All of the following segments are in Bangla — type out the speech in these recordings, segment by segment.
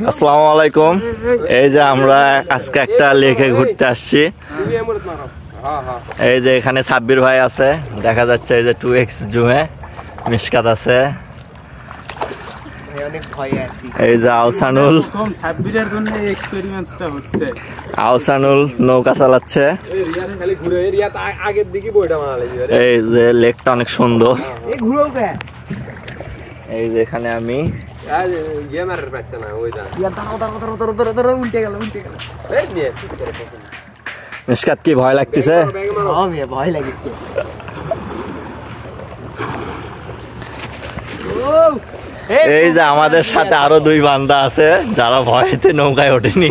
আসসালামু আলাইকুম। এই যে আমরা আজকে একটা লেকে ঘুরতে আসছি। এই যে এখানে সাব্বির ভাই আছে, দেখা যাচ্ছে এই যে 2x জুমে মিশকাত আছে, এই যে আহসানুল আহসানুল নৌকা চালাচ্ছে। এই যে লেকটা অনেক সুন্দর। এই যে এখানে আমি মিশকাত কি ভয় লাগতেছে? ভয় লাগছে। এই যে আমাদের সাথে আরো 2 বান্দা আছে যারা ভয়েতে নৌকায় ওঠেনি।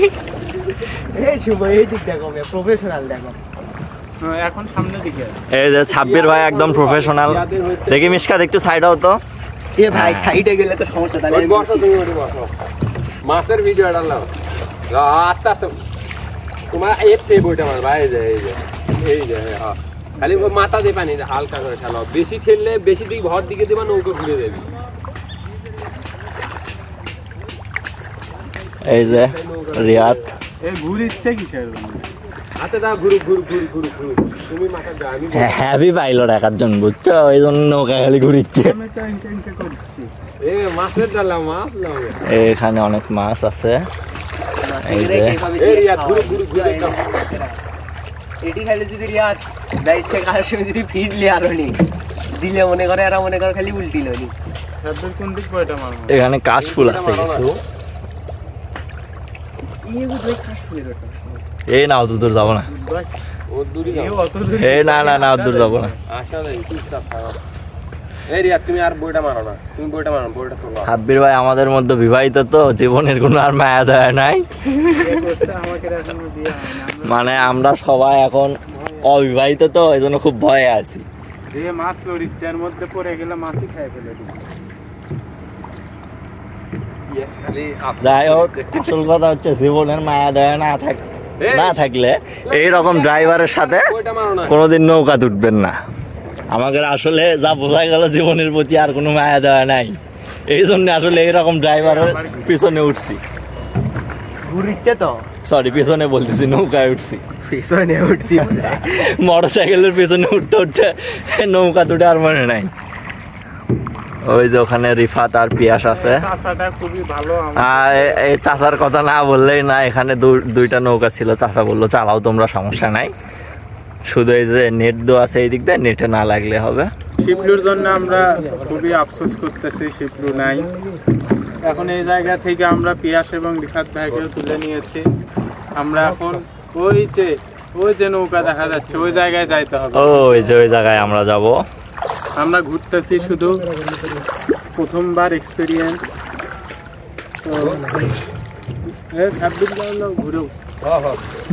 এখন সামনের দিকে এই যে সাব্বির ভাই একদম প্রফেশনাল। দেখি মিশকাত একটু সাইড হও তো। এ ভাই সাইডে গেলে তো সমস্যা। তাহলে বসো, তুমি বসো। মাছের ভিডিও ডাললাম আস্তে আস্তে। তোমার এতে বইটা মার ভাই, এই যে হ্যাঁ, খালি মাথা দিয়ে পানি হালকা করে ঠেলাও। বেশি ঠেললে বেশি দিক ভর দিকে দেবা, নৌকা ঘুরে দেবে। এই যে রিয়াদ এই ঘুরে ইচ্ছে কিসের হাতে দাও, ঘুরু ঘুরু ঘুরু ঘুরু ঘুরু। তুমি মাথা দাও, আমি হ্যাভি পাইলট একজন, বুঝছো? ওই জন্য নৌকা খালি ঘুরিচ্ছে। এ মাছের ডালা, মাছ নাও। এখানে অনেক মাছ আছে। এই যে এই রিয়াদ ঘুরু ঘুরু ঘুরে দাও। এটি খালি যদি রিয়াদ বাইক থেকে আসার সময় যদি ফিড লি আরো নি দিলে মনে করে এরা মনে করে খালি উল্টি লনি। সাব্বির কোন দিক পয়টা মারবো? এখানে কাশফুল আছে কিছু। এই বুঝলে কাশফুলের ওটা। এই না অত দূর যাবো না। ও দূরে যাও। এই না না না অত দূর যাবো না। আসলে চুপচাপ থাকো। এই রিয়াদ তুমি আর বইটা মারো না, তুমি বইটা মারো, বইটা তোলো। সাব্বির ভাই আমাদের মধ্যে বিবাহিত, তো জীবনের কোনো আর মায়া দয়া নাই। মানে আমরা সবাই এখন অবিবাহিত, তো এই জন্য খুব ভয়ে আছি। যে মাছ লরিচার মধ্যে পড়ে গেলে মাছই খাই ফেলে দিবে। যাই হোক, আসল কথা হচ্ছে জীবনের মায়া দয়া না থাকলে এইরকম ড্রাইভারের সাথে কোনোদিন নৌকা উঠবেন না। আমাদের আসলে যা বোঝা গেল জীবনের প্রতি আর কোনো মায়া দেওয়া নাই, এই জন্য আসলে এইরকম ড্রাইভারের পিছনে উঠছি। ঘুরিচ্ছে তো, সরি পিছনে বলতেছি, নৌকায় উঠছি। পিছনে উঠছি মোটর সাইকেলের পিছনে উঠতে উঠতে নৌকা তুটে আর মনে নাই। ওই যে ওখানে রিফাত আর পিয়াস আছে। এই চাচার কথা না বললেই না, এখানে 2টা নৌকা ছিল, চাচা বললো চালাও তোমরা, সমস্যা নাই, শুধু এই যে নেট দেওয়া আছে এই দিক দিয়ে, নেটে না লাগলে হবে। শিপলুর জন্য আমরা খুবই আফসোস করতেছি, শিপলু নাই। এখন এই জায়গা থেকে আমরা পিয়াস এবং রিফাত ভাইকেও তুলে নিয়েছি। আমরা এখন ওই যে নৌকা দেখা যাচ্ছে ওই জায়গায় যাইতে হবে। ওই জায়গায় আমরা যাব। আমরা ঘুরতেছি, শুধু প্রথমবার এক্সপিরিয়েন্স। ঘুরেও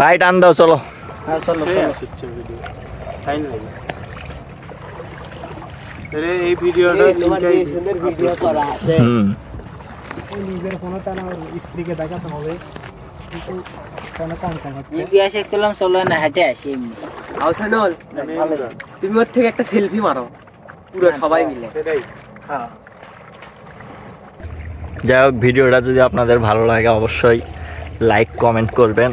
ভাই টান দাও, চলো। এই ভিডিওটা নিজের ফোনে টানা স্ত্রীকে দেখাতে হবে, তুমি ওর থেকে একটা সেলফি মারো পুরো সবাই মিলে। যাই হোক, ভিডিওটা যদি আপনাদের ভালো লাগে অবশ্যই লাইক কমেন্ট করবেন,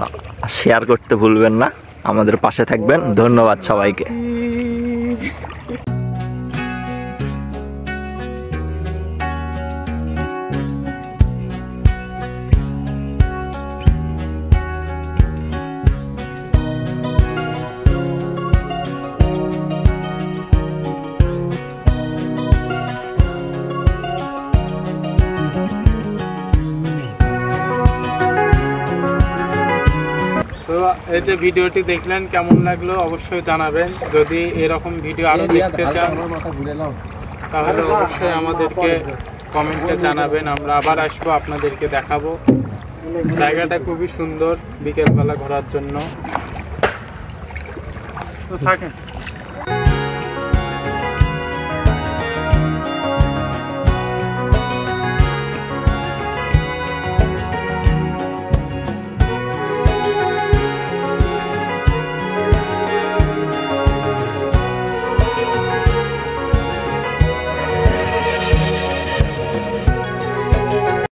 শেয়ার করতে ভুলবেন না, আমাদের পাশে থাকবেন। ধন্যবাদ সবাইকে। এই যে ভিডিওটি দেখলেন কেমন লাগলো অবশ্যই জানাবেন। যদি এরকম ভিডিও আরো দেখতে চান তাহলে অবশ্যই আমাদেরকে কমেন্টে জানাবেন, আমরা আবার আসবো, আপনাদেরকে দেখাবো। জায়গাটা খুবই সুন্দর বিকেলবেলা ঘোরার জন্য। তো থাকেন।